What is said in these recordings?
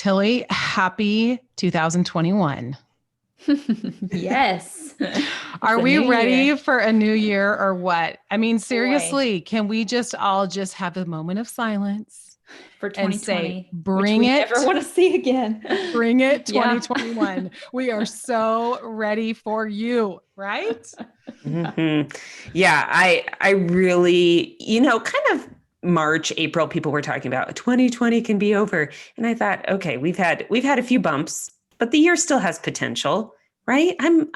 Tilly, happy 2021. Yes. It's Are a we new ready year. for a new year or what? I mean, Boy, seriously, can we just all just have a moment of silence for and say, 2020, which we never want to see again. bring it Yeah. 2021. We are so ready for you, right? Yeah. Yeah, I really, kind of March, April, people were talking about 2020 can be over. And I thought, okay, we've had a few bumps, but the year still has potential, right? I'm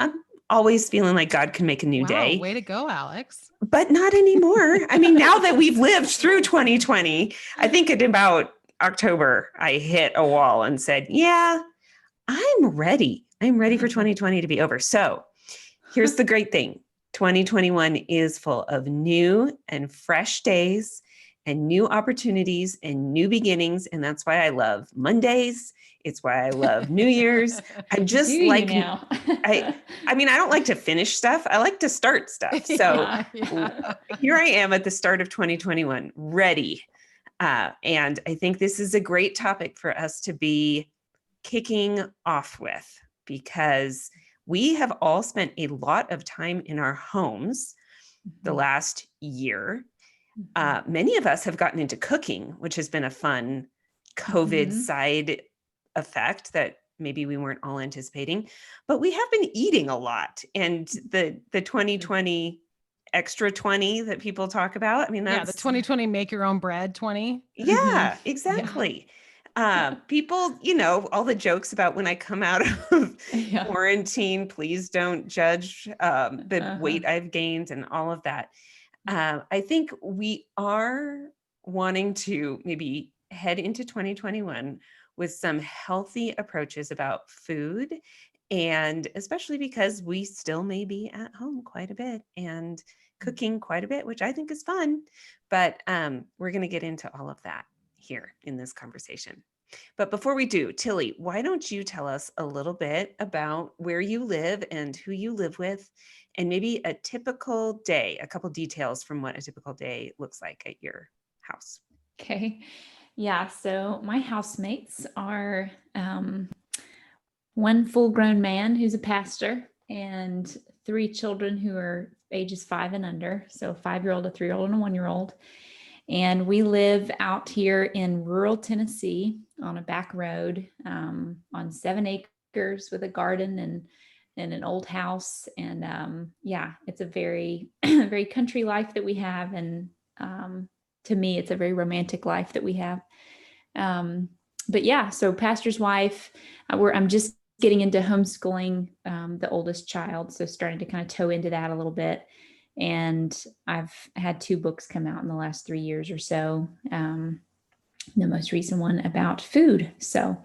always feeling like God can make a new Wow, day, way to go, Alex. but not anymore. I mean, now that we've lived through 2020, I think at about October, I hit a wall and said, yeah, I'm ready. I'm ready for 2020 to be over. So here's the great thing. 2021 is full of new and fresh days and new opportunities and new beginnings. And that's why I love Mondays. It's why I love New Year's. I Do just you like, now? I mean, I don't like to finish stuff. I like to start stuff. So Yeah. here I am at the start of 2021, ready. And I think this is a great topic for us to be kicking off with, because we have all spent a lot of time in our homes the last year. Many of us have gotten into cooking, which has been a fun COVID side effect that maybe we weren't all anticipating, but we have been eating a lot. And the 2020 extra 20 that people talk about, I mean, Yeah, the that's 2020 make your own bread 20. yeah, Yeah. exactly. People, all the jokes about when I come out of Yeah. quarantine, please don't judge the Uh-huh. weight I've gained and all of that. I think we are wanting to maybe head into 2021 with some healthy approaches about food. And especially because we still may be at home quite a bit and cooking quite a bit, which I think is fun. But we're going to get into all of that here in this conversation. But before we do, Tilly, why don't you tell us a little bit about where you live and who you live with, and maybe a typical day, a couple details from what a typical day looks like at your house. Okay. Yeah. So my housemates are one full grown man who's a pastor and three children who are ages 5 and under. So a 5-year-old, a 3-year-old, and a 1-year-old. And we live out here in rural Tennessee on a back road on 7 acres with a garden and an old house. And yeah, it's a very, very country life that we have. And to me, it's a very romantic life that we have. But yeah, so pastor's wife, I'm just getting into homeschooling the oldest child. So starting to kind of toe into that a little bit. And I've had 2 books come out in the last 3 years or so. The most recent one about food. So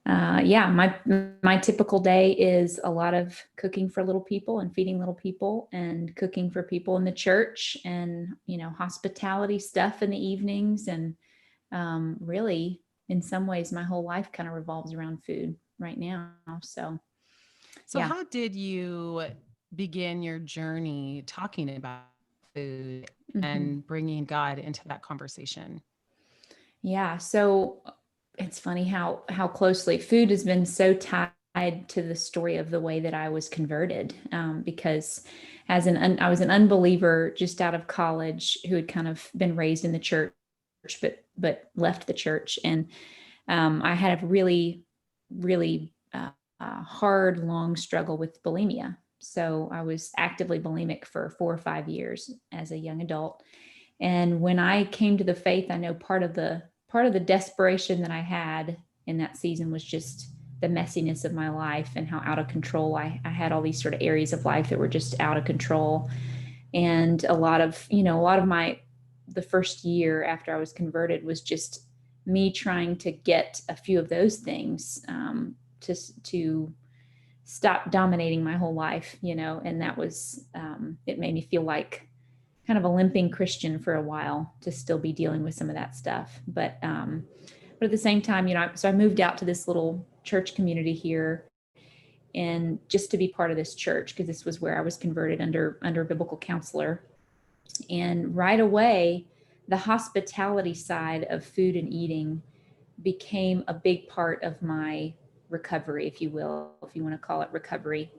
yeah, my typical day is a lot of cooking for little people and feeding little people and cooking for people in the church and, hospitality stuff in the evenings. And really, in some ways, my whole life kind of revolves around food right now. So, So, yeah. how did you begin your journey talking about food Mm-hmm. and bringing God into that conversation? Yeah. So it's funny how closely food has been so tied to the story of the way that I was converted. Because I was an unbeliever just out of college who had kind of been raised in the church, but left the church, and I had a really hard, long struggle with bulimia. So I was actively bulimic for 4 or 5 years as a young adult. And when I came to the faith, I know part of the desperation that I had in that season was just the messiness of my life and how out of control I had all these sort of areas of life that were just out of control. And a lot of the first year after I was converted was just me trying to get a few of those things to stop dominating my whole life, and that was, it made me feel like kind of a limping Christian for a while to still be dealing with some of that stuff. But at the same time, so I moved out to this little church community here and just to be part of this church, because this was where I was converted under a biblical counselor. And right away, the hospitality side of food and eating became a big part of my recovery, if you will, if you want to call it recovery,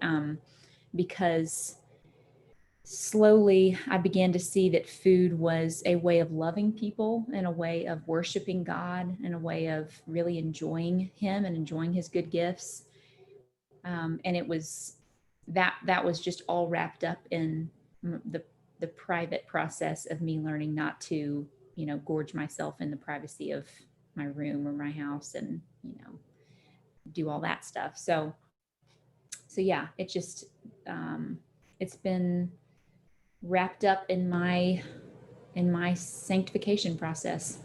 because slowly I began to see that food was a way of loving people and a way of worshiping God and a way of really enjoying Him and enjoying His good gifts. And it was that was just all wrapped up in the private process of me learning not to, gorge myself in the privacy of my room or my house and, do all that stuff. So yeah, it's been wrapped up in my sanctification process.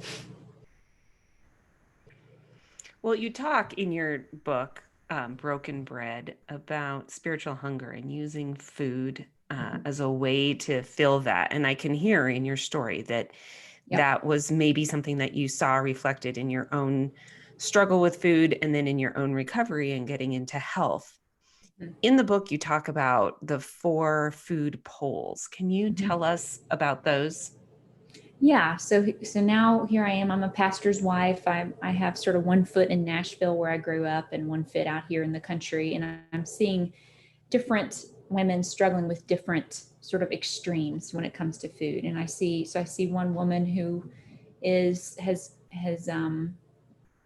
Well, you talk in your book, Broken Bread, about spiritual hunger and using food as a way to fill that. And I can hear in your story that that was maybe something that you saw reflected in your own struggle with food and then in your own recovery and getting into health. In the book, you talk about the 4 food poles. Can you tell us about those? Yeah. So now here I am. I'm a pastor's wife. I have sort of one foot in Nashville where I grew up and one foot out here in the country. And I'm seeing different women struggling with different sort of extremes when it comes to food. And I see one woman who has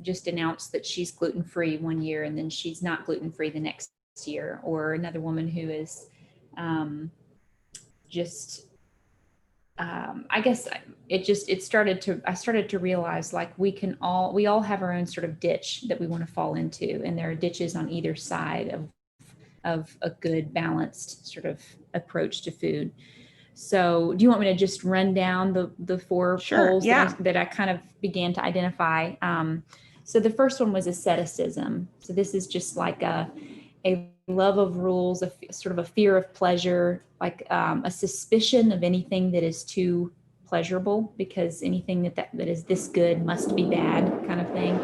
just announced that she's gluten-free one year and then she's not gluten-free the next year, or another woman who is just I guess I started to realize like we all have our own sort of ditch that we want to fall into, and there are ditches on either side of a good balanced sort of approach to food. So do you want me to just run down the 4 poles that I kind of began to identify? So the first one was asceticism. So this is just like a love of rules, sort of a fear of pleasure, like a suspicion of anything that is too pleasurable, because anything that is this good must be bad, kind of thing.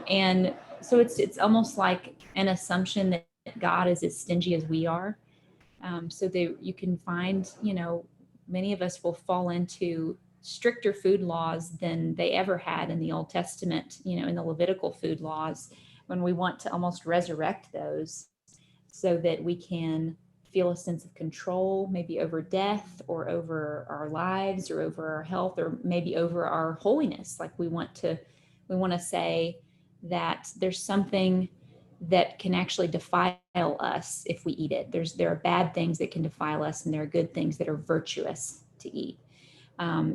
And so it's almost like an assumption that God is as stingy as we are. So you can find, many of us will fall into stricter food laws than they ever had in the Old Testament, in the Levitical food laws, when we want to almost resurrect those so that we can feel a sense of control, maybe over death or over our lives or over our health or maybe over our holiness. Like we want to say that there's something that can actually defile us if we eat it. There are bad things that can defile us, and there are good things that are virtuous to eat.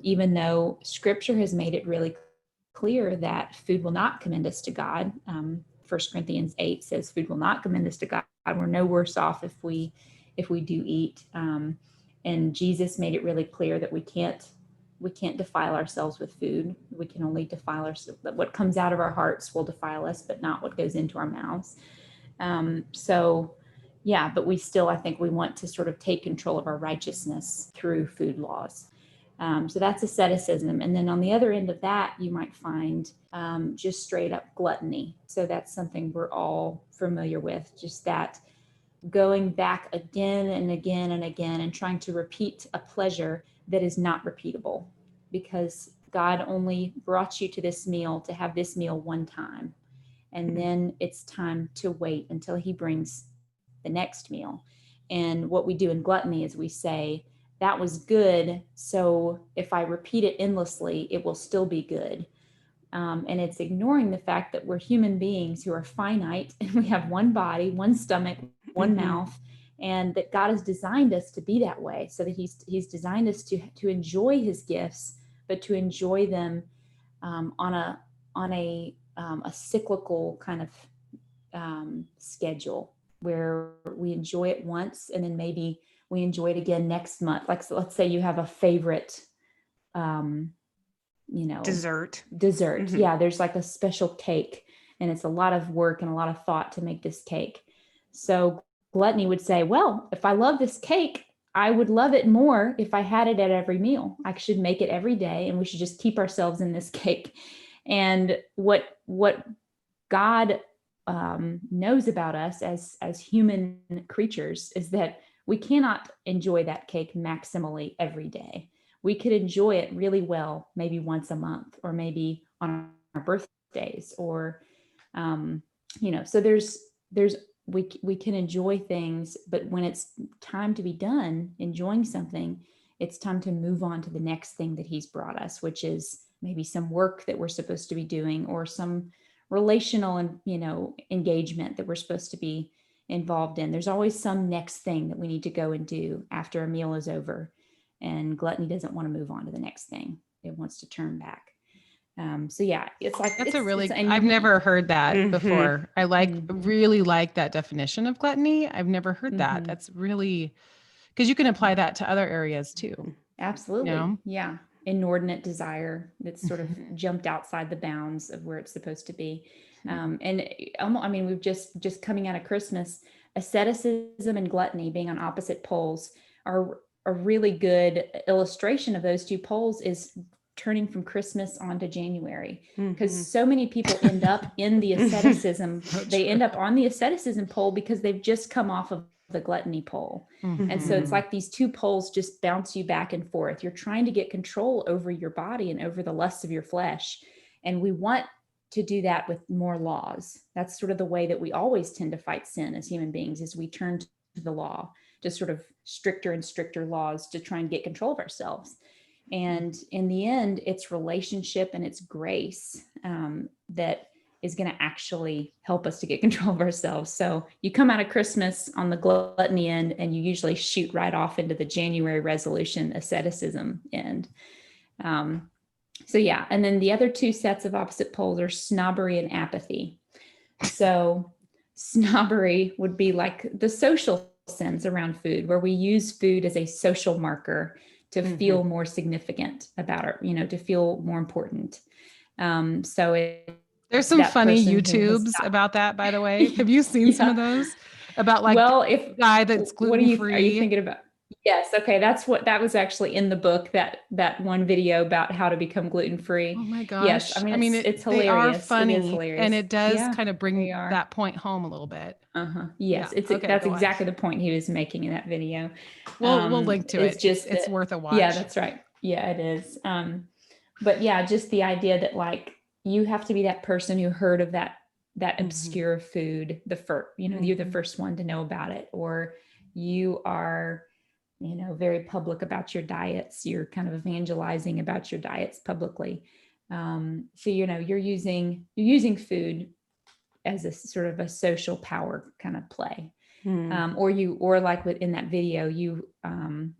Even though Scripture has made it really clear that food will not commend us to God. 1 Corinthians 8 says food will not commend us to God. We're no worse off if we do eat. And Jesus made it really clear that we can't defile ourselves with food. We can only defile ourselves. What comes out of our hearts will defile us, but not what goes into our mouths. So yeah, but we still, I think we want to sort of take control of our righteousness through food laws. So that's asceticism. And then on the other end of that, you might find just straight up gluttony. So that's something we're all familiar with, just that going back again and again and again and trying to repeat a pleasure that is not repeatable, because God only brought you to this meal to have this meal one time. And then it's time to wait until He brings the next meal. And what we do in gluttony is we say, that was good, so if I repeat it endlessly, it will still be good. And it's ignoring the fact that we're human beings who are finite, and we have one body, one stomach, one mouth, and that God has designed us to be that way, so that He's designed us to enjoy His gifts, but to enjoy them on a cyclical kind of schedule, where we enjoy it once and then maybe we enjoy it again next month. Like, so let's say you have a favorite, Dessert. Mm-hmm. Yeah. There's like a special cake, and it's a lot of work and a lot of thought to make this cake. So gluttony would say, well, if I love this cake, I would love it more if I had it at every meal. I should make it every day, and we should just keep ourselves in this cake. And what God knows about us as human creatures is that we cannot enjoy that cake maximally every day. We could enjoy it really well maybe once a month, or maybe on our birthday birthdays, or, so we can enjoy things, but when it's time to be done enjoying something, it's time to move on to the next thing that he's brought us, which is maybe some work that we're supposed to be doing, or some relational and, engagement that we're supposed to be involved in. There's always some next thing that we need to go and do after a meal is over. And gluttony doesn't want to move on to the next thing. It wants to turn back. So yeah, it's like, I've never heard that before. I really like that definition of gluttony. I've never heard that. That's really, because you can apply that to other areas too. Absolutely. Yeah. Inordinate desire that's sort of jumped outside the bounds of where it's supposed to be. We've just coming out of Christmas, asceticism and gluttony being on opposite poles are a really good illustration of those two poles is turning from Christmas on to January, because so many people end up in the asceticism. They end up on the asceticism pole because they've just come off of the gluttony pole. And so it's like these two poles just bounce you back and forth. You're trying to get control over your body and over the lusts of your flesh. And we want to do that with more laws. That's sort of the way that we always tend to fight sin as human beings, is we turn to the law, to sort of stricter and stricter laws to try and get control of ourselves. And in the end, it's relationship and it's grace that is going to actually help us to get control of ourselves. So you come out of Christmas on the gluttony end, and you usually shoot right off into the January resolution asceticism end. So yeah. And then the other two sets of opposite poles are snobbery and apathy. So snobbery would be like the social sense around food, where we use food as a social marker to feel more significant about it, to feel more important. There's some funny YouTubes about that, by the way. Have you seen some of those about a guy that's gluten-free? Are you thinking about? Yes. Okay. That was actually in the book, that one video about how to become gluten-free. Oh my gosh. Yes. It's hilarious. They are funny, it is hilarious. And it does kind of bring that point home a little bit. Yes. Yeah. That's exactly the point he was making in that video. We'll link to it. It's worth a watch. Yeah, that's right. Yeah, it is. But yeah, just the idea that you have to be that person who heard of that obscure food you're the first one to know about it, or you are very public about your diets. You're kind of evangelizing about your diets publicly. So you're using food as a sort of a social power kind of play. Or like within that video, you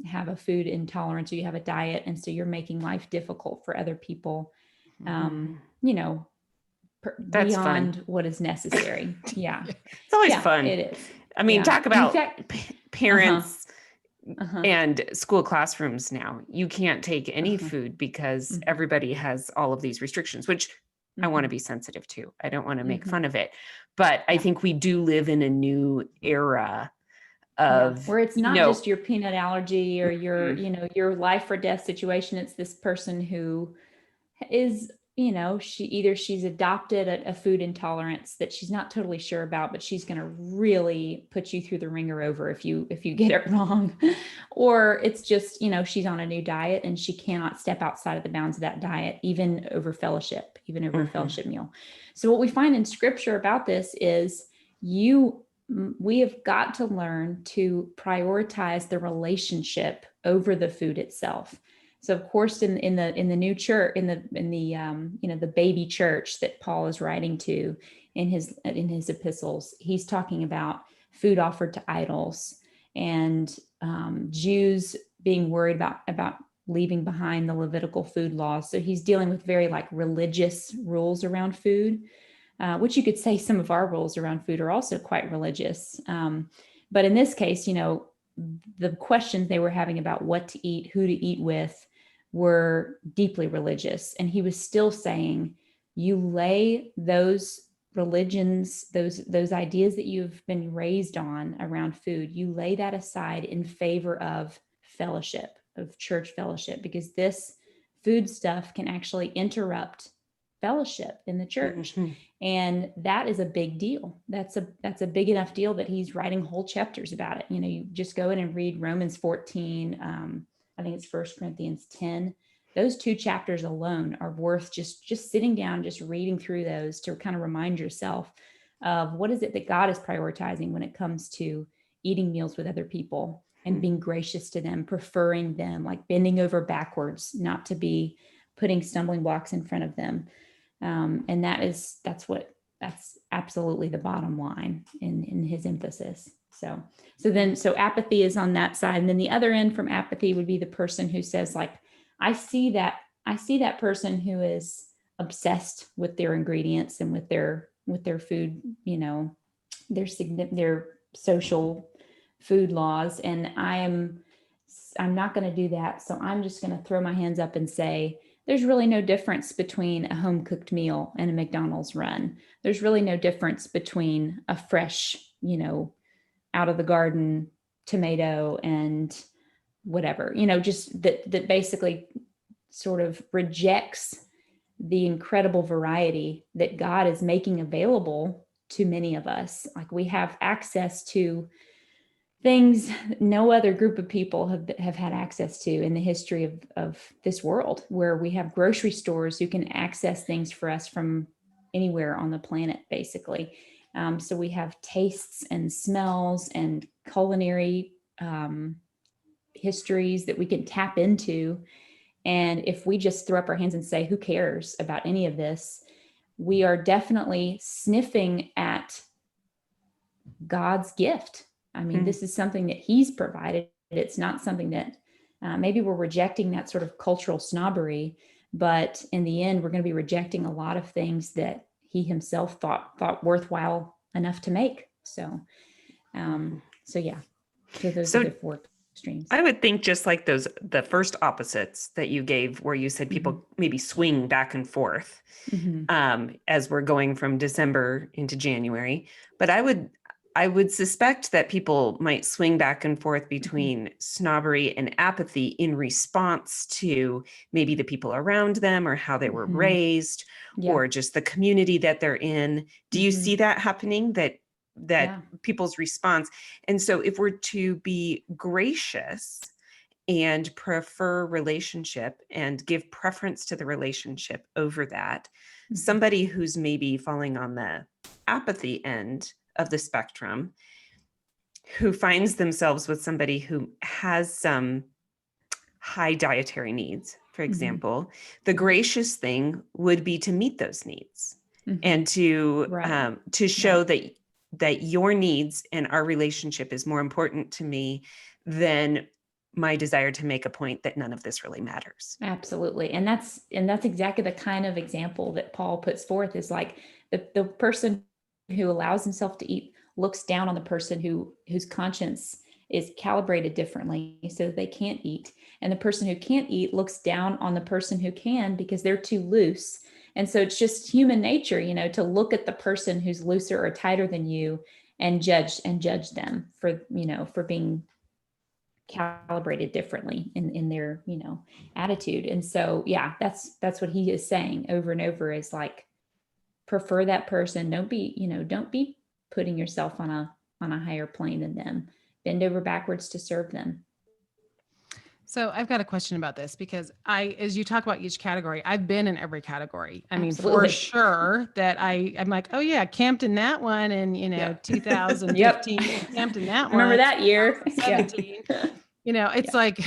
have a food intolerance, or you have a diet, and so you're making life difficult for other people. That's beyond fun. What is necessary. Yeah. It's always fun. It is. I mean, talk about parents and school classrooms now. You can't take any food because everybody has all of these restrictions, which I want to be sensitive to. I don't want to make fun of it. But I think we do live in a new era of where it's not just your peanut allergy or your life or death situation. It's this person who is, she's adopted a food intolerance that she's not totally sure about, but she's going to really put you through the ringer over if you get it wrong. Or it's just, she's on a new diet and she cannot step outside of the bounds of that diet, even over a fellowship meal. So what we find in scripture about this is we have got to learn to prioritize the relationship over the food itself. So of course, in the new church, in the baby church that Paul is writing to in his epistles, he's talking about food offered to idols, and Jews being worried about leaving behind the Levitical food laws. So he's dealing with very religious rules around food, which you could say some of our rules around food are also quite religious. But in this case, the questions they were having about what to eat, who to eat with, were deeply religious. And he was still saying, you lay those religions, those ideas that you've been raised on around food, you lay that aside in favor of fellowship, of church fellowship, because this food stuff can actually interrupt fellowship in the church. And that is a big deal. That's a big enough deal that he's writing whole chapters about it. You just go in and read Romans 14. I think it's 1 Corinthians 10. those 2 chapters alone are worth just sitting down, just reading through those to kind of remind yourself of what is it that God is prioritizing when it comes to eating meals with other people and being gracious to them, preferring them, like bending over backwards, not to be putting stumbling blocks in front of them. And that's absolutely the bottom line in his emphasis. So apathy is on that side. And then the other end from apathy would be the person who says, like, I see that person who is obsessed with their ingredients and with their food, their social food laws. And I'm not going to do that. So I'm just going to throw my hands up and say, there's really no difference between a home cooked meal and a McDonald's run. There's really no difference between a fresh, out of the garden tomato and whatever, just that basically sort of rejects the incredible variety that God is making available to many of us. Like, we have access to things no other group of people have had access to in the history of this world, where we have grocery stores who can access things for us from anywhere on the planet, basically. So we have tastes and smells and culinary histories that we can tap into. And if we just throw up our hands and say, who cares about any of this? We are definitely sniffing at God's gift. I mean, this is something that he's provided. It's not something that maybe we're rejecting that sort of cultural snobbery, but in the end, we're going to be rejecting a lot of things that he himself thought worthwhile enough to make. So yeah. So those are the 4 extremes. I would think just like the first opposites that you gave, where you said people maybe swing back and forth as we're going from December into January. But I would suspect that people might swing back and forth between snobbery and apathy in response to maybe the people around them or how they were raised or just the community that they're in. Do you see that happening, that people's response? And so if we're to be gracious and prefer relationship and give preference to the relationship over that, somebody who's maybe falling on the apathy end of the spectrum, who finds themselves with somebody who has some high dietary needs, for example, the gracious thing would be to meet those needs and to show that your needs and our relationship is more important to me than my desire to make a point that none of this really matters. Absolutely. And that's exactly the kind of example that Paul puts forth, is like the person who allows himself to eat looks down on the person whose conscience is calibrated differently so that they can't eat. And the person who can't eat looks down on the person who can because they're too loose. And so it's just human nature, to look at the person who's looser or tighter than you and judge them for being calibrated differently in their, attitude. And so, yeah, that's what he is saying over and over, is like, prefer that person. Don't be putting yourself on a higher plane than them. Bend over backwards to serve them. So I've got a question about this, because as you talk about each category, I've been in every category. I mean, for sure that I'm like, oh yeah, camped in that one. And 2015, camped in that one. Remember that year? 2017. It's like,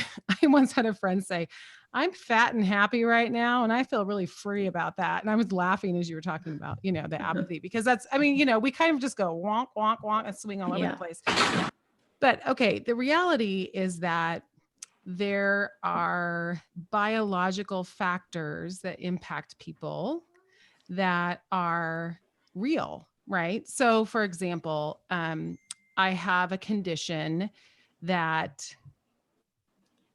I once had a friend say, I'm fat and happy right now, and I feel really free about that. And I was laughing as you were talking about, the apathy, because we kind of just go wonk, wonk, wonk and swing all over the place. But okay, the reality is that there are biological factors that impact people that are real, right? So for example, I have a condition that...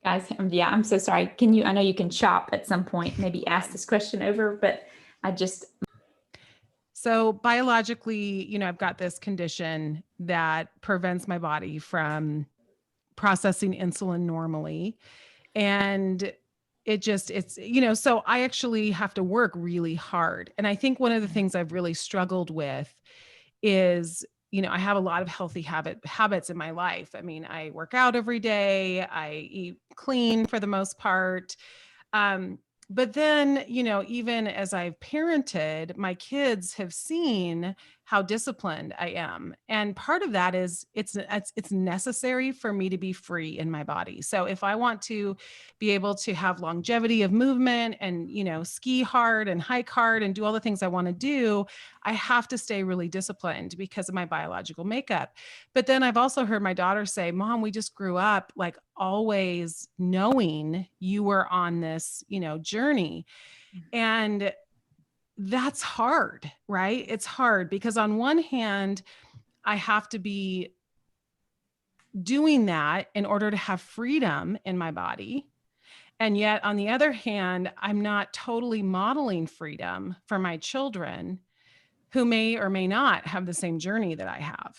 Guys, I'm so sorry. I know you can chop at some point, maybe ask this question over, but So biologically, I've got this condition that prevents my body from processing insulin normally. And so I actually have to work really hard. And I think one of the things I've really struggled with is, I have a lot of healthy habits in my life. I mean, I work out every day. I eat clean for the most part. But then, even as I've parented, my kids have seen how disciplined I am. And part of that is it's necessary for me to be free in my body. So if I want to be able to have longevity of movement and, ski hard and hike hard and do all the things I want to do, I have to stay really disciplined because of my biological makeup. But then I've also heard my daughter say, Mom, we just grew up like always knowing you were on this, journey. And that's hard, right? It's hard because on one hand, I have to be doing that in order to have freedom in my body. And yet, on the other hand, I'm not totally modeling freedom for my children who may or may not have the same journey that I have.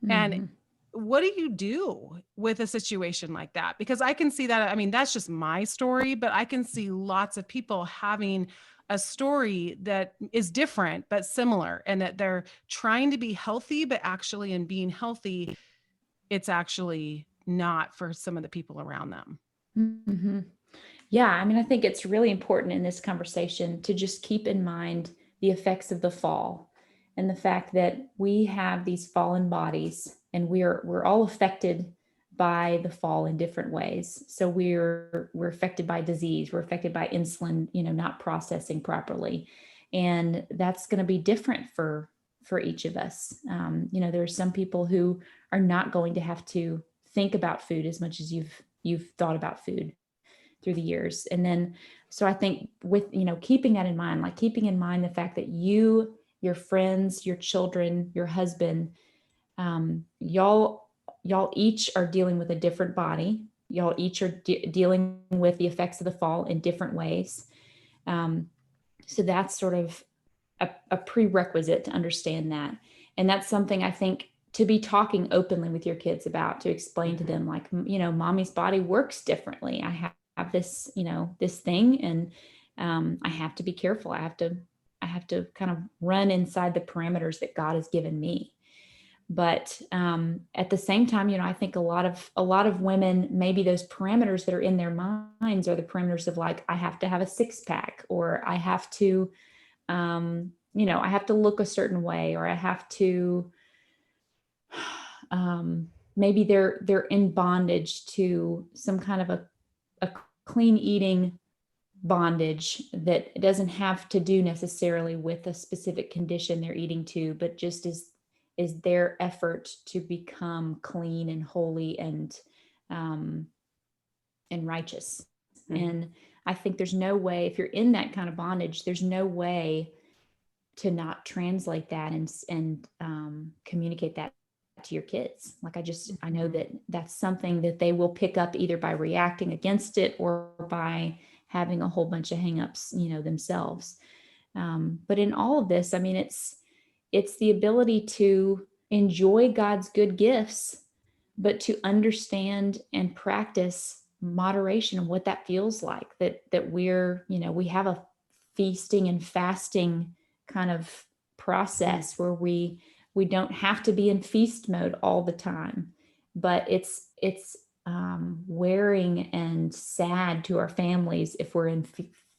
And what do you do with a situation like that? Because I can see that, I mean, that's just my story, but I can see lots of people having a story that is different, but similar, and that they're trying to be healthy, but actually in being healthy, it's actually not for some of the people around them. Mm-hmm. Yeah. I mean, I think it's really important in this conversation to just keep in mind the effects of the fall and the fact that we have these fallen bodies and we're all affected by the fall in different ways. So we're affected by disease, we're affected by insulin, not processing properly. And that's going to be different for each of us. There are some people who are not going to have to think about food as much as you've thought about food through the years. And then, so I think with, keeping that in mind, like keeping in mind the fact that you, your friends, your children, your husband, y'all each are dealing with a different body. Y'all each are dealing with the effects of the fall in different ways. So that's sort of a prerequisite to understand that. And that's something I think to be talking openly with your kids about, to explain to them, like, mommy's body works differently. I have this, this thing, and I have to be careful. I have to kind of run inside the parameters that God has given me. But at the same time, I think a lot of women, maybe those parameters that are in their minds are the parameters of like, I have to have a 6-pack, or I have to, I have to look a certain way, or I have to, maybe they're in bondage to some kind of a clean eating bondage that doesn't have to do necessarily with a specific condition they're eating to, but just is their effort to become clean and holy and righteous. And I think there's no way, if you're in that kind of bondage, there's no way to not translate that and communicate that to your kids. Like I know that that's something that they will pick up either by reacting against it or by having a whole bunch of hangups, themselves. But in all of this, I mean, it's the ability to enjoy God's good gifts, but to understand and practice moderation and what that feels like, that we're, we have a feasting and fasting kind of process where we don't have to be in feast mode all the time, but it's wearing and sad to our families if we're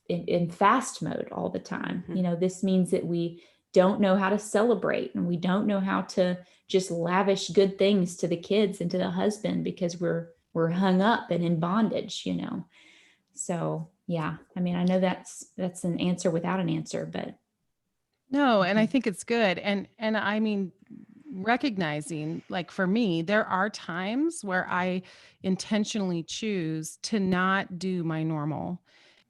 in fast mode all the time. This means that we don't know how to celebrate, and we don't know how to just lavish good things to the kids and to the husband because we're hung up and in bondage, So yeah, I mean, I know that's an answer without an answer, but no, and I think it's good. And I mean, recognizing, like for me, there are times where I intentionally choose to not do my normal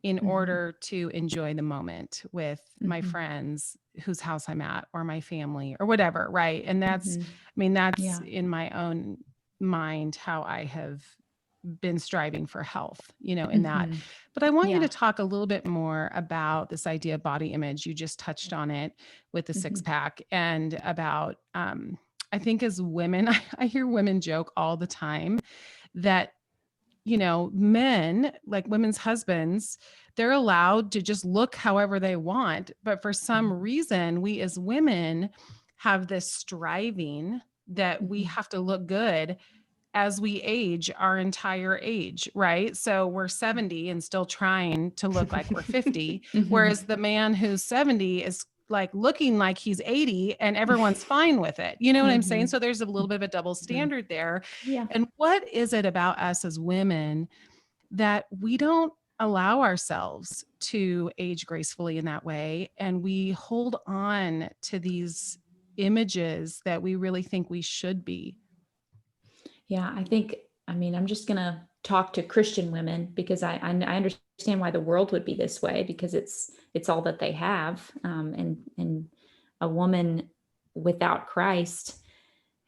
in order to enjoy the moment with my friends whose house I'm at, or my family, or whatever. Right. And that's, I mean, that's in my own mind how I have been striving for health, in that. But I want you to talk a little bit more about this idea of body image. You just touched on it with the 6-pack, and about, I think as women, I hear women joke all the time that, men, like women's husbands, they're allowed to just look however they want. But for some reason, we as women have this striving that we have to look good as we age our entire age, right? So we're 70 and still trying to look like we're 50, whereas the man who's 70 is like looking like he's 80 and everyone's fine with it. You know what I'm saying? So there's a little bit of a double standard there. Yeah. And what is it about us as women that we don't allow ourselves to age gracefully in that way? And we hold on to these images that we really think we should be. Yeah, I mean, I'm just going to talk to Christian women because I understand why the world would be this way, because it's all that they have. And a woman without Christ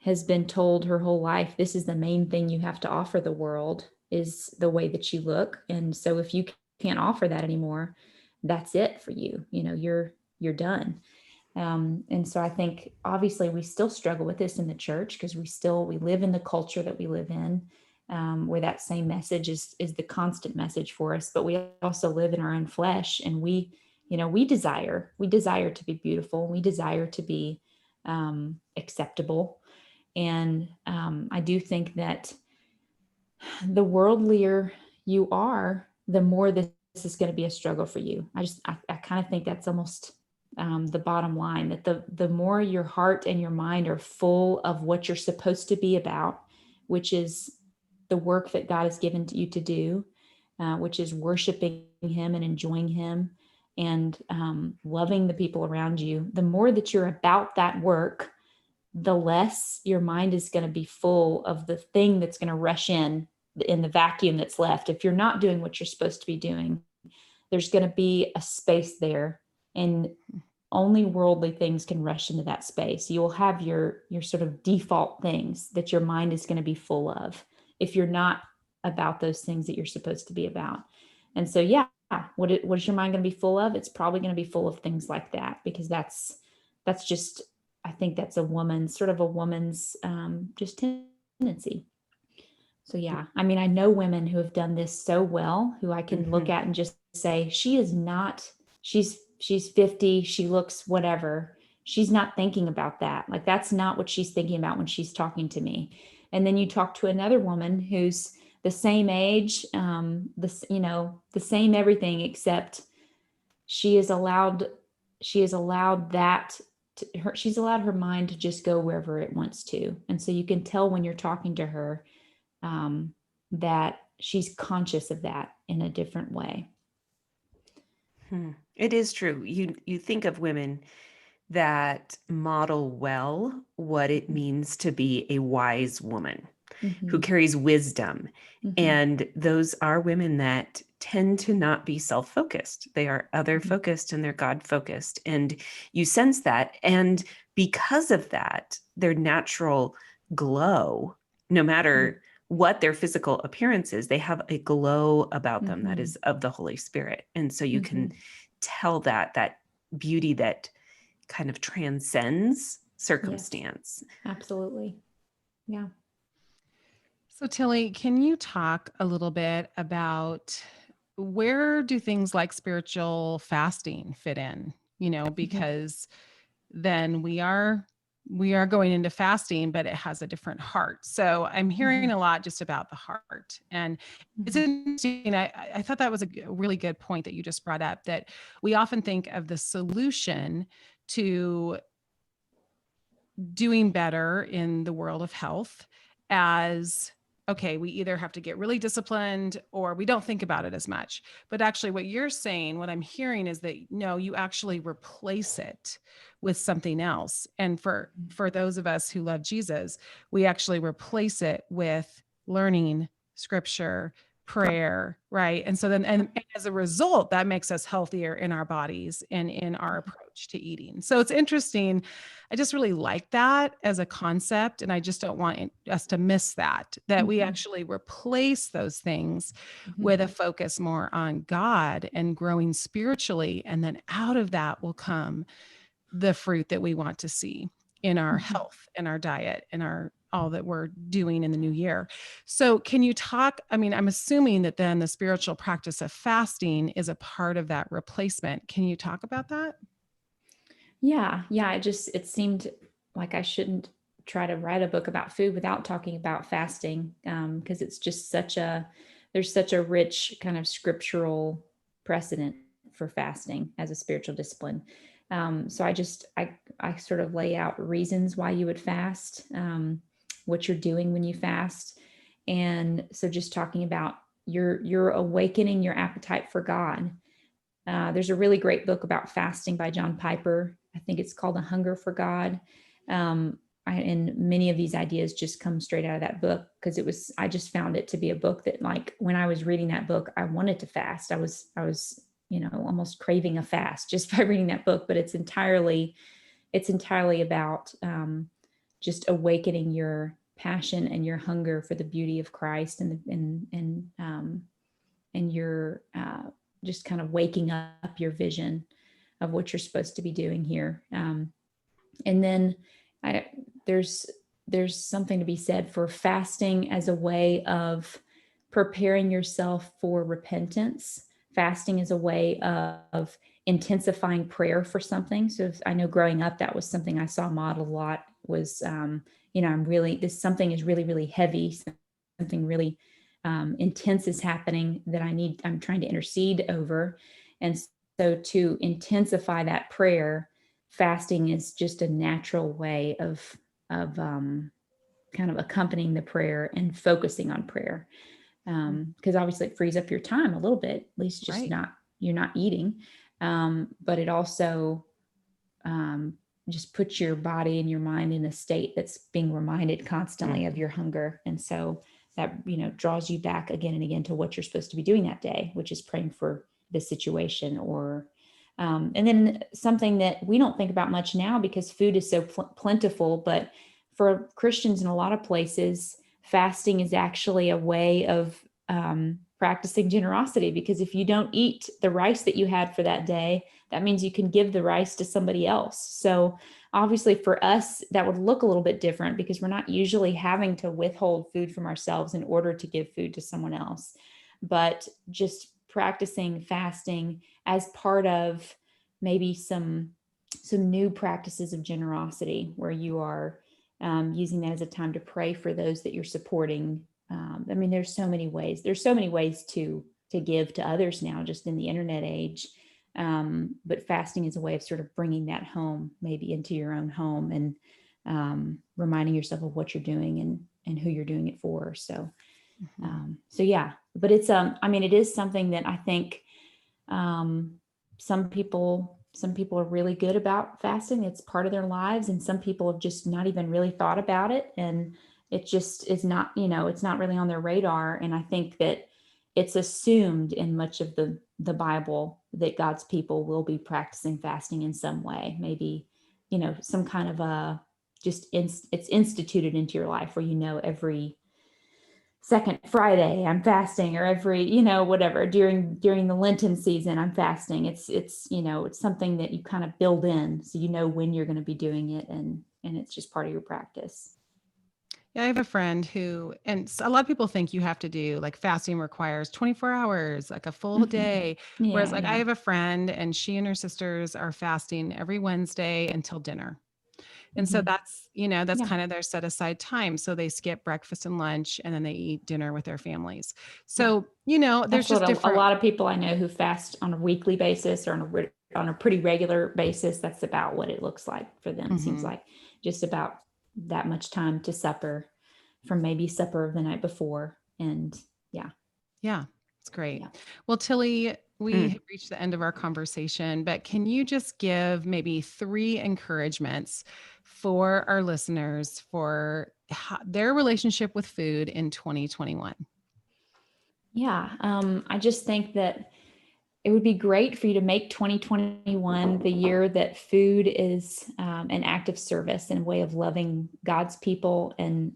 has been told her whole life, this is the main thing you have to offer the world, is the way that you look. And so if you can't offer that anymore, that's it for you. You know, you're done. And so I think obviously we still struggle with this in the church because we live in the culture that we live in, where that same message is the constant message for us. But we also live in our own flesh, and we desire to be beautiful. We desire to be acceptable. And I do think that the worldlier you are, the more this is going to be a struggle for you. I kind of think that's almost the bottom line, that the more your heart and your mind are full of what you're supposed to be about, which is the work that God has given to you to do, which is worshiping Him and enjoying Him and loving the people around you. The more that you're about that work, the less your mind is going to be full of the thing that's going to rush in the vacuum that's left. If you're not doing what you're supposed to be doing, there's going to be a space there, and only worldly things can rush into that space. You will have your sort of default things that your mind is going to be full of if you're not about those things that you're supposed to be about. And so, yeah, what is your mind going to be full of? It's probably going to be full of things like that, because that's just, I think that's a woman's just tendency. So, yeah, I mean, I know women who have done this so well, who I can look at and just say, she's 50, she looks whatever. She's not thinking about that. Like, that's not what she's thinking about when she's talking to me. And then you talk to another woman who's the same age, the same everything, except she's allowed her mind to just go wherever it wants to. And so you can tell when you're talking to her that she's conscious of that in a different way. It is true. You think of women that model well what it means to be a wise woman who carries wisdom. And those are women that tend to not be self-focused. They are other-focused and they're God-focused. And you sense that. And because of that, their natural glow, no matter what their physical appearance is, they have a glow about them that is of the Holy Spirit. And so you can tell that beauty that kind of transcends circumstance. Yes, absolutely. Yeah. So Tilly, can you talk a little bit about where do things like spiritual fasting fit in? Because then we are going into fasting, but it has a different heart. So I'm hearing a lot just about the heart. And it's interesting. I thought that was a really good point that you just brought up, that we often think of the solution to doing better in the world of health as, okay, we either have to get really disciplined or we don't think about it as much. But actually what you're saying, what I'm hearing is that no, you actually replace it with something else. And for those of us who love Jesus, we actually replace it with learning scripture, prayer, right? And so then, and as a result, that makes us healthier in our bodies and in our approach to eating. So it's interesting. I just really like that as a concept. And I just don't want us to miss that we actually replace those things with a focus more on God and growing spiritually. And then out of that will come the fruit that we want to see in our health and our diet and all that we're doing in the new year. So can you talk, I mean, I'm assuming that then the spiritual practice of fasting is a part of that replacement. Can you talk about that? Yeah. It seemed like I shouldn't try to write a book about food without talking about fasting, because it's just there's such a rich kind of scriptural precedent for fasting as a spiritual discipline. So I sort of lay out reasons why you would fast, what you're doing when you fast. And so just talking about you're awakening your appetite for God. There's a really great book about fasting by John Piper. I think it's called A Hunger for God. And many of these ideas just come straight out of that book, because I just found it to be a book that, like, when I was reading that book, I wanted to fast. I was, almost craving a fast just by reading that book, but it's entirely about just awakening your passion and your hunger for the beauty of Christ, and your just kind of waking up your vision of what you're supposed to be doing here. And then there's something to be said for fasting as a way of preparing yourself for repentance. Fasting is a way of intensifying prayer for something. So I know growing up, that was something I saw modeled a lot, was, something is really, really heavy. Something really intense is happening that I'm trying to intercede over. And so to intensify that prayer, fasting is just a natural way of kind of accompanying the prayer and focusing on prayer. Because obviously it frees up your time a little bit, at least just you're not eating. But it also just puts your body and your mind in a state that's being reminded constantly of your hunger. And so that, draws you back again and again to what you're supposed to be doing that day, which is praying for the situation. Or and then something that we don't think about much now because food is so plentiful, but for Christians in a lot of places, fasting is actually a way of practicing generosity, because if you don't eat the rice that you had for that day, that means you can give the rice to somebody else. So obviously for us, that would look a little bit different, because we're not usually having to withhold food from ourselves in order to give food to someone else. But just practicing fasting as part of maybe some new practices of generosity, where you are using that as a time to pray for those that you're supporting. There's so many ways. There's so many ways to give to others now, just in the internet age. But fasting is a way of sort of bringing that home, maybe into your own home, and reminding yourself of what you're doing and who you're doing it for. So, yeah. But it's it is something that I think some people are really good about fasting. It's part of their lives, and some people have just not even really thought about it, and it just is not, it's not really on their radar. And I think that it's assumed in much of the Bible that God's people will be practicing fasting in some way, maybe, some kind of it's instituted into your life where, every second Friday I'm fasting, or every, whatever, during the Lenten season I'm fasting. It's something that you kind of build in, so when you're going to be doing it, and it's just part of your practice. Yeah, I have a friend who, and a lot of people think you have to do, like, fasting requires 24 hours, like a full day. Whereas, like, I have a friend, and she and her sisters are fasting every Wednesday until dinner. And so that's kind of their set aside time. So they skip breakfast and lunch, and then they eat dinner with their families. So, there's That's just different. A lot of people I know who fast on a weekly basis, or on a pretty regular basis. That's about what it looks like for them. It seems like just about that much time to supper, from maybe supper of the night before. And yeah, it's great. Yeah. Well, Tilly, we have reached the end of our conversation, but can you just give maybe 3 encouragements for our listeners for their relationship with food in 2021? Yeah. I just think that it would be great for you to make 2021 the year that food is an act of service and a way of loving God's people and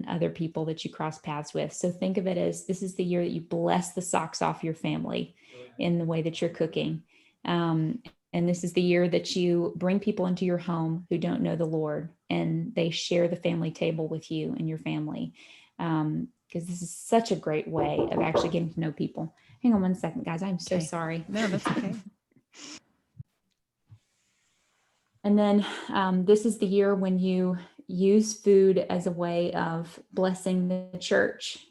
other people that you cross paths with. So think of it as, this is the year that you bless the socks off your family in the way that you're cooking. And this is the year that you bring people into your home who don't know the Lord, and they share the family table with you and your family. Because this is such a great way of actually getting to know people. Hang on one second, guys. I'm so sorry. No, that's okay. And then this is the year when you use food as a way of blessing the church.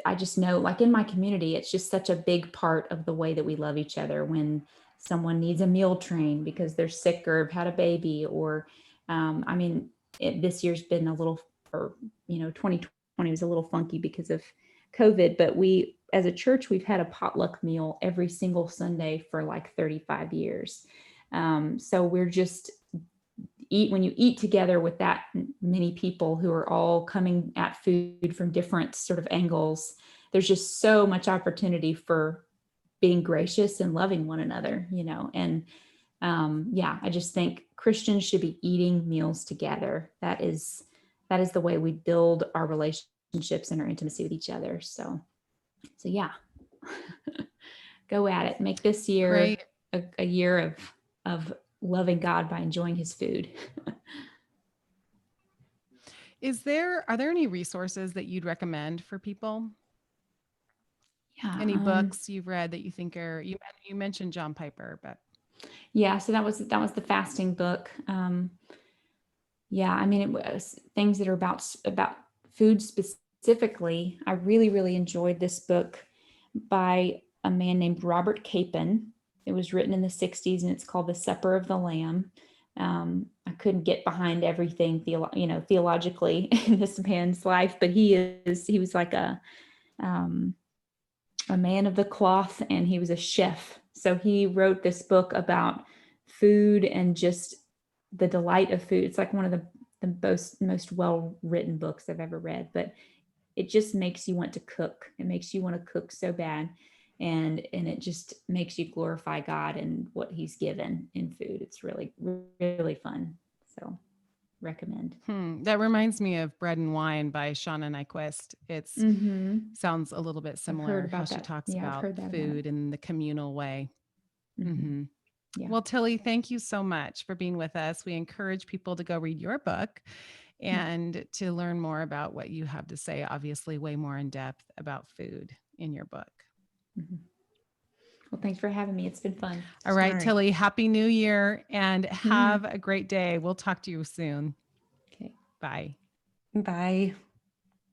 I just know, like in my community, it's just such a big part of the way that we love each other. When someone needs a meal train because they're sick or have had a baby, or, I mean, this year's been a little, or, 2020 was a little funky because of COVID, but we, as a church, we've had a potluck meal every single Sunday for like 35 years. So we're just when you eat together with that many people who are all coming at food from different sort of angles, there's just so much opportunity for being gracious and loving one another, and I just think Christians should be eating meals together. That is the way we build our relationships and our intimacy with each other. So yeah, go at it. Make this year Great. a year of loving God by enjoying his food. Are there any resources that you'd recommend for people? Yeah. Any books you've read that you think you mentioned John Piper, but yeah, so that was the fasting book. I mean, it was things that are about food specifically. I really, really enjoyed this book by a man named Robert Capon. It was written in the 60s, and it's called The Supper of the Lamb. I couldn't get behind everything theologically in this man's life, but he was like a man of the cloth, and he was a chef. So he wrote this book about food and just the delight of food. It's like one of the most well-written books I've ever read, but it just makes you want to cook. It makes you want to cook so bad. And it just makes you glorify God and what he's given in food. It's really, really fun. So recommend. That reminds me of Bread and Wine by Shauna Nyquist. It's sounds a little bit similar how she talks about food in the communal way. Mm-hmm. Yeah. Well, Tilly, thank you so much for being with us. We encourage people to go read your book and to learn more about what you have to say, obviously way more in depth about food in your book. Mm-hmm. Well, thanks for having me. It's been fun. All right, Tilly, Happy New Year and have a great day. We'll talk to you soon. Okay. Bye. Bye.